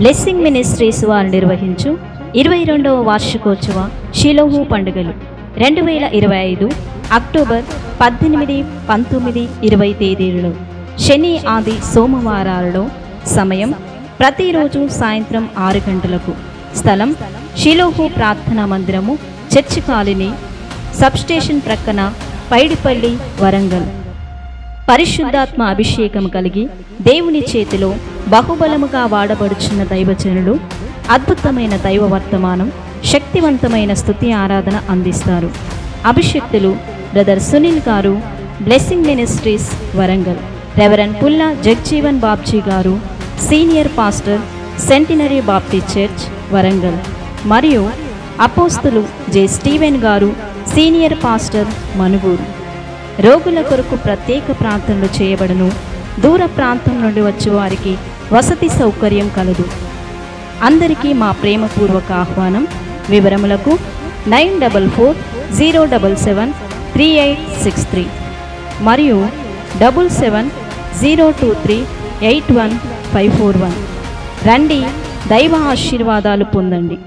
Blessing ministries వారు నిర్వహించు 22వ వార్షికోత్సవ షిలోహు పండుగలు 2025 అక్టోబర్ 18, 19, 20 తేదీలలో శని, ఆది, సోమవారాలలో సమయం ప్రతిరోజు సాయంత్రం 6 గంటలకు. స్థలం షిలోహు ప్రార్థనా మందిరము, చర్చి కాలనీ, సబ్స్టేషన్ ప్రక్కన, పైడిపల్లి, వరంగల్. పరిశుద్ధాత్మ అభిషేకం కలిగి దేవుని చేతిలో బహుబలముగా వాడబడుచున్న దైవజనులు అద్భుతమైన దైవ వర్తమానం, శక్తివంతమైన స్తుతి ఆరాధన అందిస్తారు. అభిషక్తులు బ్రదర్ సునీల్ గారు, బ్లెస్సింగ్ మినిస్ట్రీస్ వరంగల్. రెవరెండ్ పుల్లా జగ్జీవన్ బాబ్జీ గారు, senior pastor, centenary Baptist church Warangal. మరియు అపోస్తులు జె స్టీవెన్ గారు, సీనియర్ పాస్టర్, మనుగూరు. రోగుల కొరకు ప్రత్యేక ప్రార్థనలు చేయబడును. దూర ప్రాంతం నుండి వచ్చే వారికి వసతి సౌకర్యం కలదు. అందరికీ మా ప్రేమపూర్వక ఆహ్వానం. వివరములకు 9440773863 మరియు 7702381541. రండి, దైవ ఆశీర్వాదాలు పొందండి.